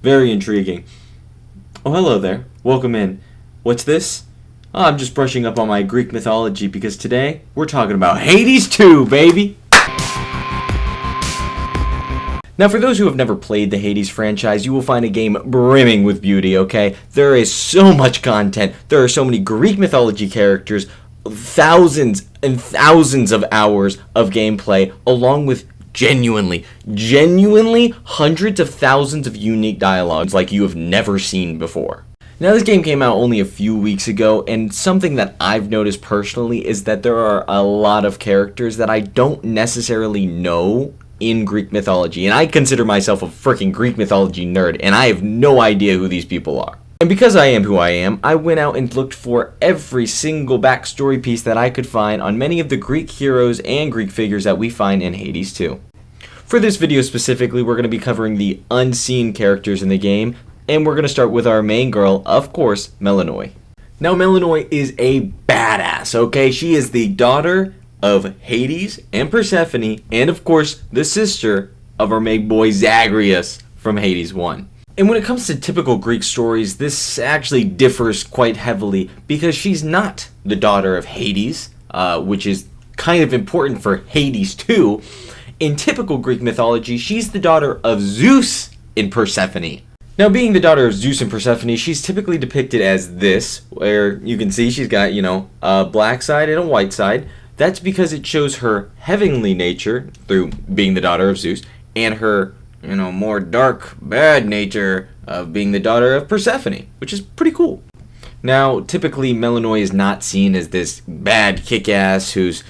Very intriguing. Oh, hello there. Welcome in. What's this? Oh, I'm just brushing up on my Greek mythology because today we're talking about Hades 2, baby! Now, for those who have never played the Hades franchise, you will find a game brimming with beauty, okay? There is so much content. There are so many Greek mythology characters, thousands and thousands of hours of gameplay, along with genuinely hundreds of thousands of unique dialogues like you have never seen before. Now, this game came out only a few weeks ago, and something that I've noticed personally is that there are a lot of characters that I don't necessarily know in Greek mythology, and I consider myself a freaking Greek mythology nerd, and I have no idea who these people are. And because I am who I am, I went out and looked for every single backstory piece that I could find on many of the Greek heroes and Greek figures that we find in Hades 2. For this video specifically, we're going to be covering the unseen characters in the game, and we're going to start with our main girl, of course, Melinoe. Now, Melinoe is a badass, okay? She is the daughter of Hades and Persephone, and of course, the sister of our main boy Zagreus from Hades 1. And when it comes to typical Greek stories, this actually differs quite heavily because she's not the daughter of Hades, which is kind of important for Hades 2. In typical Greek mythology, she's the daughter of Zeus and Persephone. Now, being the daughter of Zeus and Persephone, she's typically depicted as this, where you can see she's got, a black side and a white side. That's because it shows her heavenly nature through being the daughter of Zeus, and her, more dark, bad nature of being the daughter of Persephone, which is pretty cool. Now, typically, Melinoe is not seen as this bad kick-ass who's,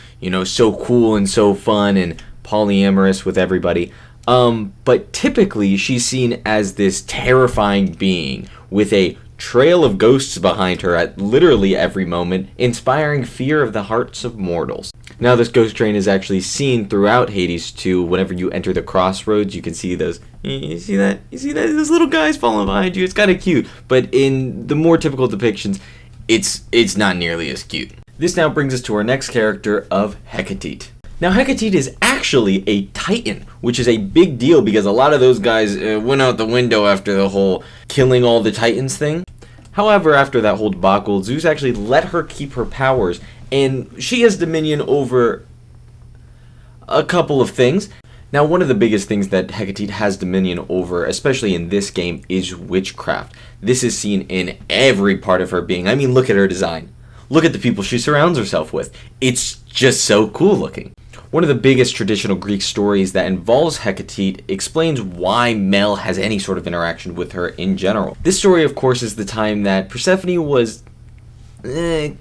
so cool and so fun and polyamorous with everybody. But typically, she's seen as this terrifying being with a trail of ghosts behind her at literally every moment, inspiring fear of the hearts of mortals. Now, this ghost train is actually seen throughout Hades 2. Whenever you enter the Crossroads, you can see those. You see that? Those little guys following behind you. It's kind of cute. But in the more typical depictions, it's not nearly as cute. This now brings us to our next character of Hecate. Now, Hecate is actually a titan, which is a big deal because a lot of those guys went out the window after the whole killing all the titans thing. However, after that whole debacle, Zeus actually let her keep her powers, and she has dominion over a couple of things. Now, one of the biggest things that Hecate has dominion over, especially in this game, is witchcraft. This is seen in every part of her being. I mean, look at her design. Look at the people she surrounds herself with. It's just so cool looking. One of the biggest traditional Greek stories that involves Hecate explains why Mel has any sort of interaction with her in general. This story, of course, is the time that Persephone was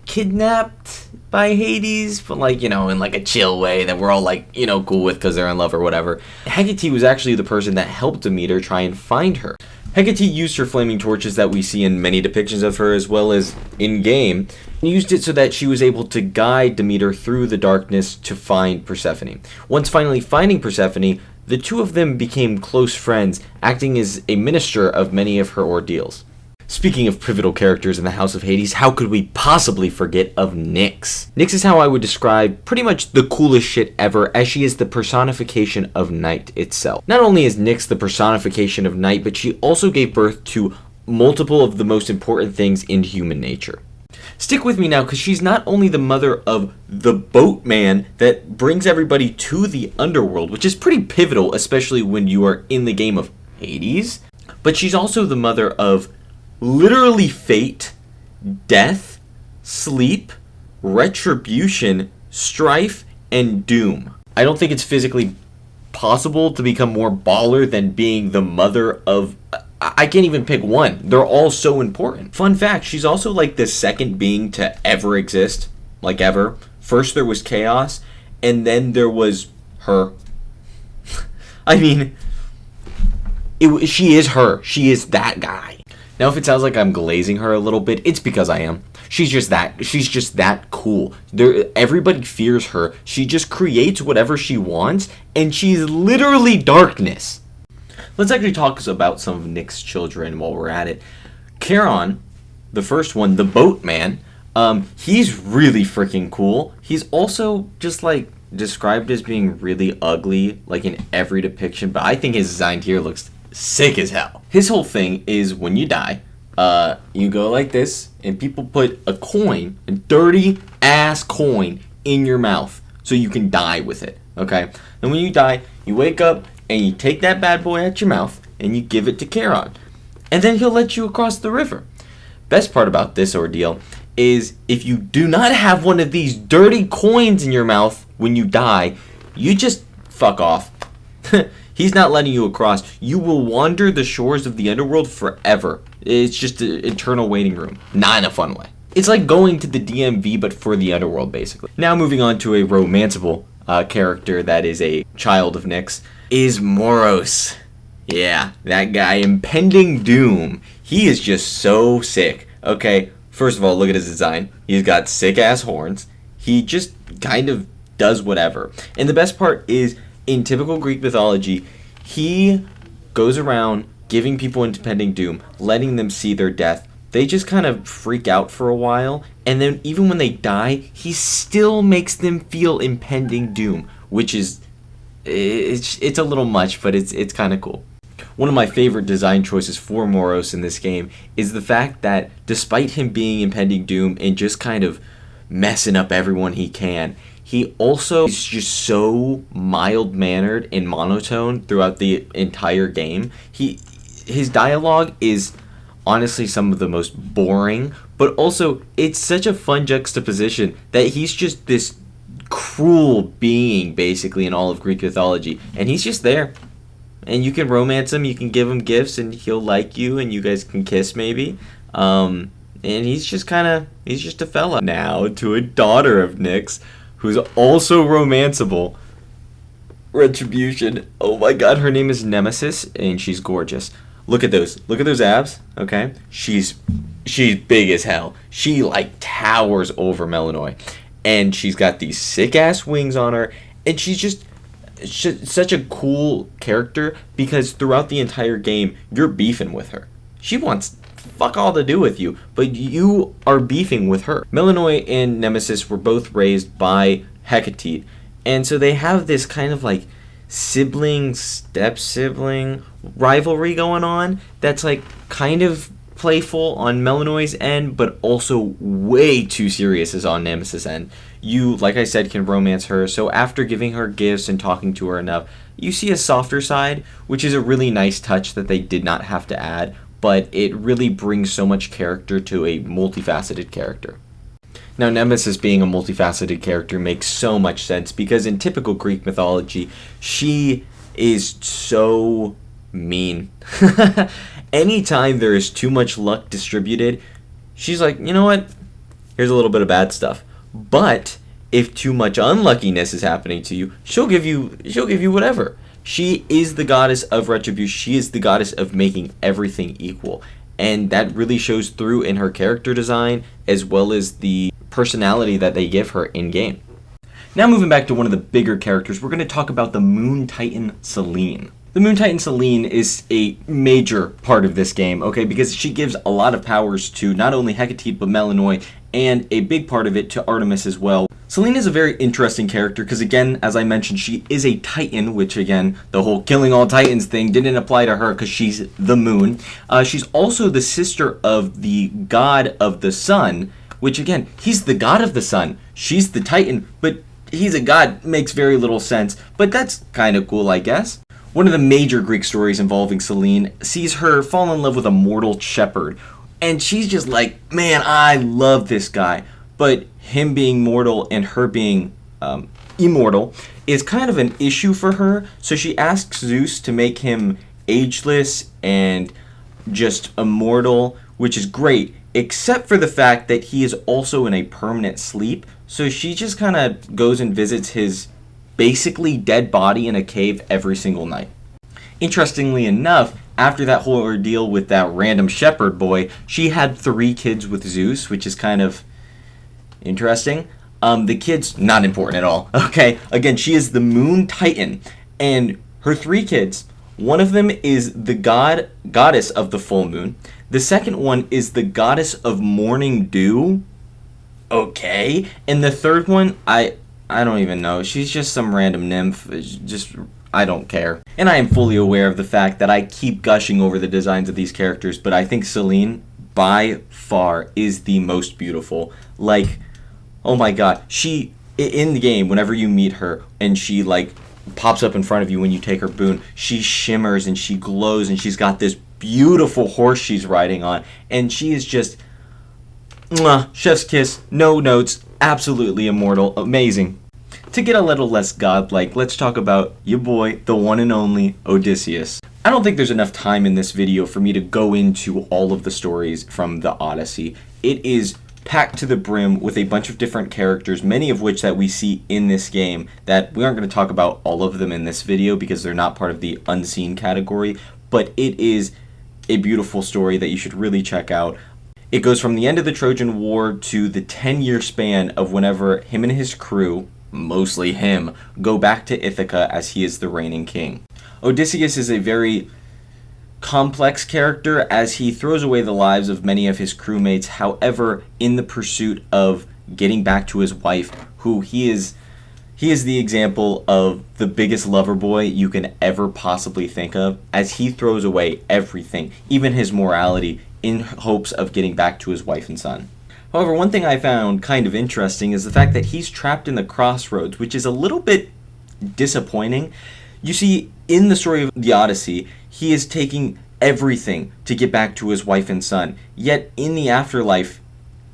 kidnapped by Hades, but in a chill way that we're all cool with because they're in love or whatever. Hecate was actually the person that helped Demeter try and find her. Hecate used her flaming torches that we see in many depictions of her as well as in-game, and used it so that she was able to guide Demeter through the darkness to find Persephone. Once finally finding Persephone, the two of them became close friends, acting as a minister of many of her ordeals. Speaking of pivotal characters in the House of Hades, how could we possibly forget of Nyx? Nyx is how I would describe pretty much the coolest shit ever, as she is the personification of night itself. Not only is Nyx the personification of night, but she also gave birth to multiple of the most important things in human nature. Stick with me now, because she's not only the mother of the boatman that brings everybody to the underworld, which is pretty pivotal, especially when you are in the game of Hades, but she's also the mother of literally fate, death, sleep, retribution, strife, and doom. I don't think it's physically possible to become more baller than being the mother of... I can't even pick one. They're all so important. Fun fact, she's also the second being to ever exist, ever. First there was Chaos, and then there was her. I mean, she is her. She is that guy. Now, if it sounds like I'm glazing her a little bit, it's because I am. She's just that cool. Everybody fears her. She just creates whatever she wants, and she's literally darkness. Let's actually talk about some of Nyx's children while we're at it. Charon, the first one, the boatman, he's really freaking cool. He's also just described as being really ugly, in every depiction, but I think his design here looks sick as hell. His whole thing is when you die, you go like this, and people put a coin, a dirty ass coin, in your mouth so you can die with it, okay? And when you die, you wake up and you take that bad boy out your mouth and you give it to Charon. And then he'll let you across the river. Best part about this ordeal is if you do not have one of these dirty coins in your mouth when you die, you just fuck off. He's not letting you across. You will wander the shores of the underworld forever. It's just an eternal waiting room. Not in a fun way. It's like going to the DMV but for the underworld, basically. Now moving on to a romanceable character that is a child of Nyx is Moros. Yeah, that guy, impending doom. He is just so sick. Okay, first of all, look at his design. He's got sick ass horns. He just kind of does whatever. And the best part is, in typical Greek mythology, he goes around giving people impending doom, letting them see their death. They just kind of freak out for a while, and then even when they die, he still makes them feel impending doom, which is, it's a little much, but it's kind of cool. One of my favorite design choices for Moros in this game is the fact that despite him being impending doom and just kind of messing up everyone he can, he also is just so mild-mannered and monotone throughout the entire game. His dialogue is honestly some of the most boring, but also it's such a fun juxtaposition that he's just this cruel being basically in all of Greek mythology, and he's just there. And you can romance him, you can give him gifts, and he'll like you, and you guys can kiss maybe. And he's just a fella. Now to a daughter of Nyx, who's also romanceable. Retribution. Oh my god, her name is Nemesis, and she's gorgeous. Look at those abs, okay? She's big as hell. She like towers over Melinoe. And she's got these sick ass wings on her, and she's just such a cool character because throughout the entire game you're beefing with her. She wants fuck all to do with you, but you are beefing with her. Melinoe and Nemesis were both raised by Hecate, and so they have this kind of like step-sibling rivalry going on that's like kind of playful on Melinoe's end, but also way too serious is on Nemesis' end. You, like I said, can romance her, so after giving her gifts and talking to her enough, you see a softer side, which is a really nice touch that they did not have to add, but it really brings so much character to a multifaceted character. Now, Nemesis being a multifaceted character makes so much sense because in typical Greek mythology, she is so mean. Anytime there is too much luck distributed, she's like, you know what? Here's a little bit of bad stuff. But if too much unluckiness is happening to you, she'll give you whatever. She is the goddess of retribution. She is the goddess of making everything equal. And that really shows through in her character design as well as the personality that they give her in game. Now moving back to one of the bigger characters, we're going to talk about the Moon Titan Selene. The Moon Titan Selene is a major part of this game, okay, because she gives a lot of powers to not only Hecate but Melinoe, and a big part of it to Artemis as well. Selene is a very interesting character because, again, as I mentioned, she is a Titan, which, again, the whole killing all Titans thing didn't apply to her because she's the moon. She's also the sister of the god of the sun, which, again, he's the god of the sun. She's the Titan, but he's a god. Makes very little sense, but that's kind of cool, I guess. One of the major Greek stories involving Selene sees her fall in love with a mortal shepherd. And she's just like, man, I love this guy. But him being mortal and her being immortal is kind of an issue for her. So she asks Zeus to make him ageless and just immortal, which is great, except for the fact that he is also in a permanent sleep. So she just kind of goes and visits his basically dead body in a cave every single night. Interestingly enough, after that whole ordeal with that random shepherd boy, she had 3 kids with Zeus, which is kind of interesting. The kids, not important at all. Okay, again, she is the Moon Titan, and her 3 kids, one of them is the goddess of the full moon. The second one is the goddess of morning dew. Okay, and the third one, I don't even know. She's just some random nymph. I don't care. And I am fully aware of the fact that I keep gushing over the designs of these characters, but I think Selene, by far, is the most beautiful. Like, oh my god, she, in the game, whenever you meet her, and she, like, pops up in front of you when you take her boon, she shimmers and she glows, and she's got this beautiful horse she's riding on, and she is just, mwah, chef's kiss, no notes, absolutely immortal, amazing. To get a little less godlike, let's talk about your boy, the one and only Odysseus. I don't think there's enough time in this video for me to go into all of the stories from the Odyssey. It is packed to the brim with a bunch of different characters, many of which that we see in this game, that we aren't going to talk about all of them in this video because they're not part of the unseen category, but it is a beautiful story that you should really check out. It goes from the end of the Trojan War to the 10-year span of whenever him and his crew, mostly him, go back to Ithaca as he is the reigning king. Odysseus is a very complex character as he throws away the lives of many of his crewmates. However, in the pursuit of getting back to his wife, who he is the example of the biggest lover boy you can ever possibly think of, as he throws away everything, even his morality, in hopes of getting back to his wife and son. However, one thing I found kind of interesting is the fact that he's trapped in the Crossroads, which is a little bit disappointing. You see, in the story of the Odyssey, he is taking everything to get back to his wife and son, yet in the afterlife,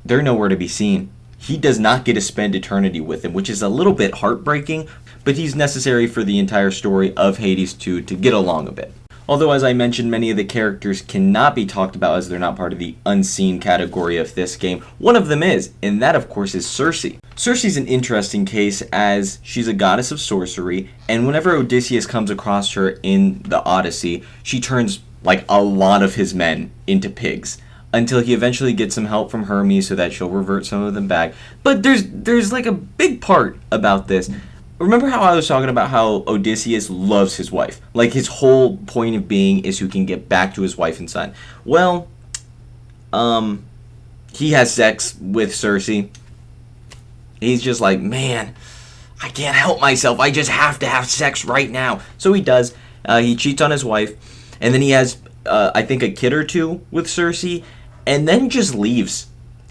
they're nowhere to be seen. He does not get to spend eternity with them, which is a little bit heartbreaking, but he's necessary for the entire story of Hades 2 to get along a bit. Although, as I mentioned, many of the characters cannot be talked about as they're not part of the unseen category of this game. One of them is, and that, of course, is Circe. Circe's an interesting case as she's a goddess of sorcery, and whenever Odysseus comes across her in the Odyssey, she turns, like, a lot of his men into pigs, until he eventually gets some help from Hermes so that she'll revert some of them back. But there's like a big part about this. Remember how I was talking about how Odysseus loves his wife? Like, his whole point of being is who can get back to his wife and son. Well, he has sex with Circe. He's just like, man, I can't help myself. I just have to have sex right now. So he does. He cheats on his wife. And then he has, I think, a kid or two with Circe. And then just leaves.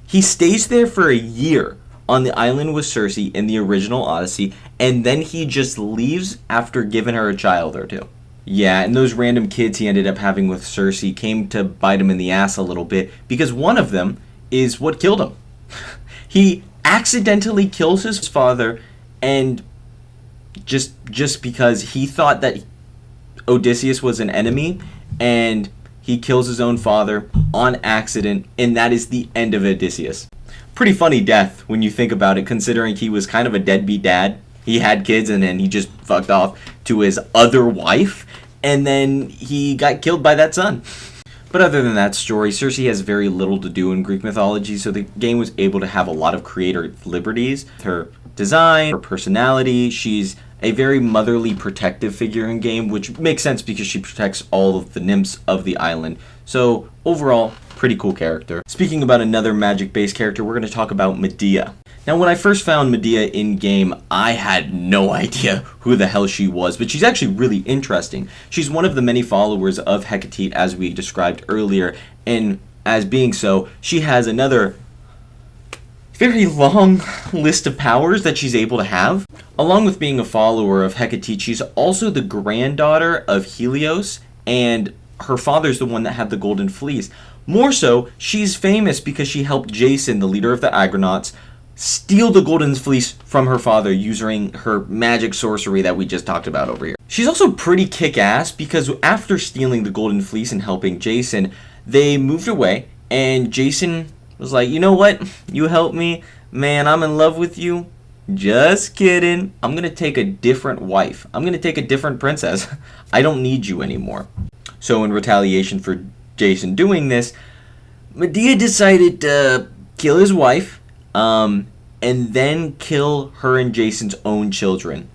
He stays there for a year on the island with Circe in the original Odyssey, and then he just leaves after giving her a child or two. Yeah, and those random kids he ended up having with Circe came to bite him in the ass a little bit, because one of them is what killed him. He accidentally kills his father, and just because he thought that Odysseus was an enemy, and he kills his own father on accident, and that is the end of Odysseus. Pretty funny death when you think about it, considering he was kind of a deadbeat dad. He had kids and then he just fucked off to his other wife, and then he got killed by that son. But other than that story, Circe has very little to do in Greek mythology, so the game was able to have a lot of creative liberties. Her design, her personality, she's a very motherly, protective figure in game, which makes sense because she protects all of the nymphs of the island. So overall, pretty cool character. Speaking about another magic-based character, we're going to talk about Medea. Now, when I first found Medea in-game, I had no idea who the hell she was, but she's actually really interesting. She's one of the many followers of Hecate, as we described earlier, and as being so, she has another very long list of powers that she's able to have. Along with being a follower of Hecate, she's also the granddaughter of Helios, and her father's the one that had the golden fleece. More so, she's famous because she helped Jason, the leader of the Argonauts, steal the golden fleece from her father using her magic sorcery that we just talked about over here. She's also pretty kick-ass because after stealing the golden fleece and helping Jason, they moved away, and Jason was like, you know what? You helped me. Man, I'm in love with you. Just kidding. I'm going to take a different wife. I'm going to take a different princess. I don't need you anymore. So in retaliation for Jason doing this, Medea decided to kill his wife, and then kill her and Jason's own children.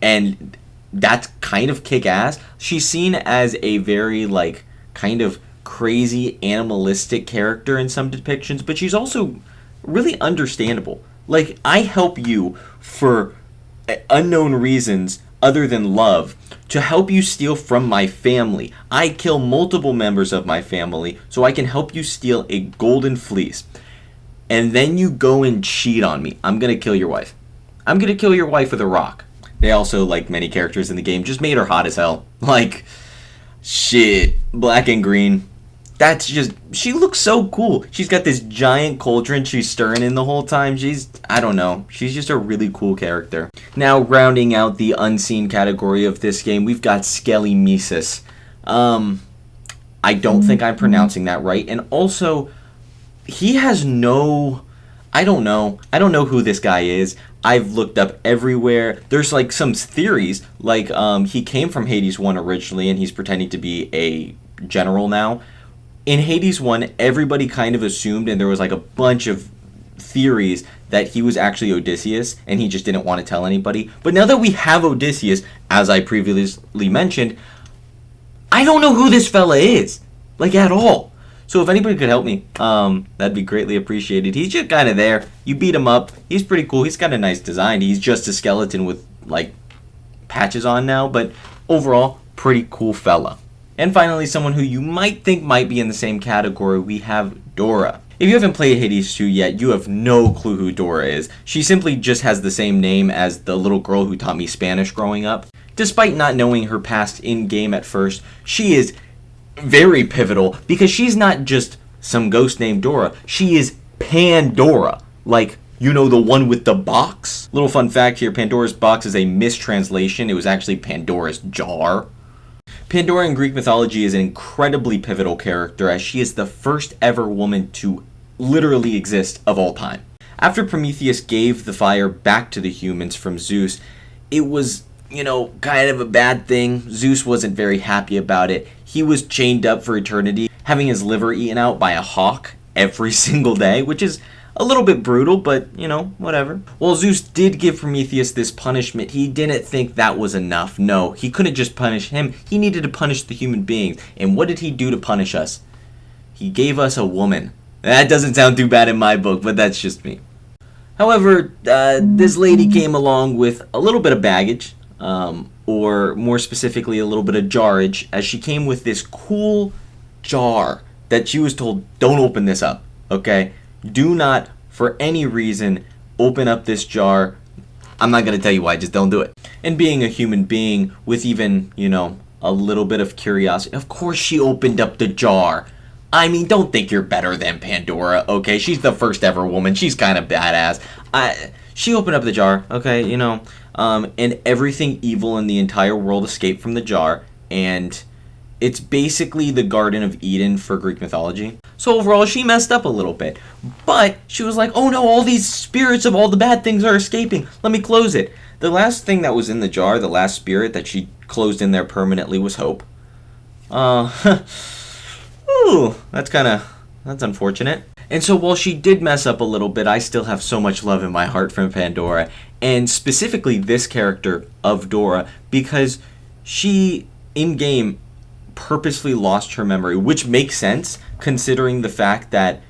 And that's kind of kick-ass. She's seen as a very, like, kind of crazy, animalistic character in some depictions, but she's also really understandable. Like, I help you for unknown reasons. other than love to help you steal from my family. I kill multiple members of my family so I can help you steal a golden fleece. And then you go and cheat on me. I'm going to kill your wife. I'm going to kill your wife with a rock. They also, like many characters in the game, just made her hot as hell. Like, shit. Black and green. That's just, she looks so cool. She's got this giant cauldron she's stirring in the whole time. I don't know. She's just a really cool character. Now, rounding out the unseen category of this game, we've got Skelly Mesis. I don't think I'm pronouncing that right. And also, he has no, I don't know who this guy is. I've looked up everywhere. There's like some theories, like he came from Hades 1 originally and he's pretending to be a general now. In Hades 1, everybody kind of assumed, and there was like a bunch of theories, that he was actually Odysseus and he just didn't want to tell anybody. But now that we have Odysseus, as I previously mentioned, I don't know who this fella is, like at all. So if anybody could help me, that'd be greatly appreciated. He's just kind of there. You beat him up. He's pretty cool. He's got a nice design. He's just a skeleton with like patches on now, but overall, pretty cool fella. And finally, someone who you might think might be in the same category, we have Dora. If you haven't played Hades 2 yet, you have no clue who Dora is. She simply just has the same name as the little girl who taught me Spanish growing up. Despite not knowing her past in-game at first, she is very pivotal because she's not just some ghost named Dora. She is Pandora. Like, you know, the one with the box? Little fun fact here, Pandora's box is a mistranslation. It was actually Pandora's jar. Pandora in Greek mythology is an incredibly pivotal character as she is the first ever woman to literally exist of all time. After Prometheus gave the fire back to the humans from Zeus, it was, you know, kind of a bad thing. Zeus wasn't very happy about it. He was chained up for eternity, having his liver eaten out by a hawk every single day, which is a little bit brutal, but, you know, whatever. While Zeus did give Prometheus this punishment, he didn't think that was enough. No, he couldn't just punish him. He needed to punish the human beings. And what did he do to punish us? He gave us a woman. That doesn't sound too bad in my book, but that's just me. However, this lady came along with a little bit of baggage, or more specifically, a little bit of jarage, as she came with this cool jar that she was told, don't open this up, okay? Do not, for any reason, open up this jar. I'm not going to tell you why, just don't do it. And being a human being with even, you know, a little bit of curiosity, of course she opened up the jar. I mean, don't think you're better than Pandora, okay? She's the first ever woman. She's kind of badass. She opened up the jar, okay, you know, and everything evil in the entire world escaped from the jar, and it's basically the Garden of Eden for Greek mythology. So overall, she messed up a little bit. But she was like, oh no, all these spirits of all the bad things are escaping. Let me close it. The last thing that was in the jar, the last spirit that she closed in there permanently was hope. Ooh, that's unfortunate. And so while she did mess up a little bit, I still have so much love in my heart for Pandora. And specifically this character of Dora, because she, in-game, purposely lost her memory, which makes sense considering the fact that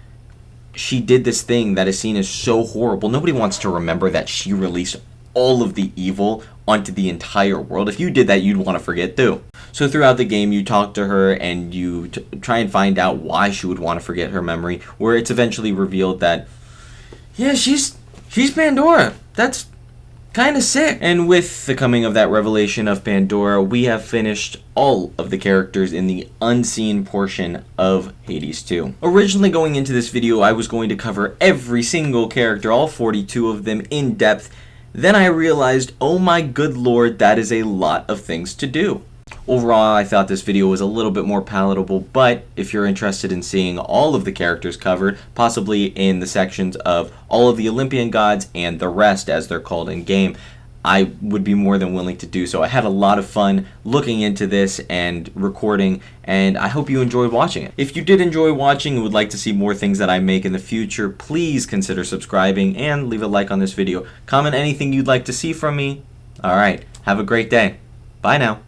she did this thing that is seen as so horrible. Nobody wants to remember that she released all of the evil onto the entire world. If you did that, you'd want to forget too. So throughout the game, you talk to her and you try and find out why she would want to forget her memory, where it's eventually revealed that, yeah, she's Pandora. That's kind of sick. And with the coming of that revelation of Pandora, we have finished all of the characters in the unseen portion of Hades 2. Originally going into this video, I was going to cover every single character, all 42 of them, in depth. Then I realized, oh my good lord, that is a lot of things to do. Overall, I thought this video was a little bit more palatable, but if you're interested in seeing all of the characters covered, possibly in the sections of all of the Olympian gods and the rest as they're called in game, I would be more than willing to do so. I had a lot of fun looking into this and recording, and I hope you enjoyed watching it. If you did enjoy watching and would like to see more things that I make in the future, please consider subscribing and leave a like on this video. Comment anything you'd like to see from me. Alright, have a great day. Bye now.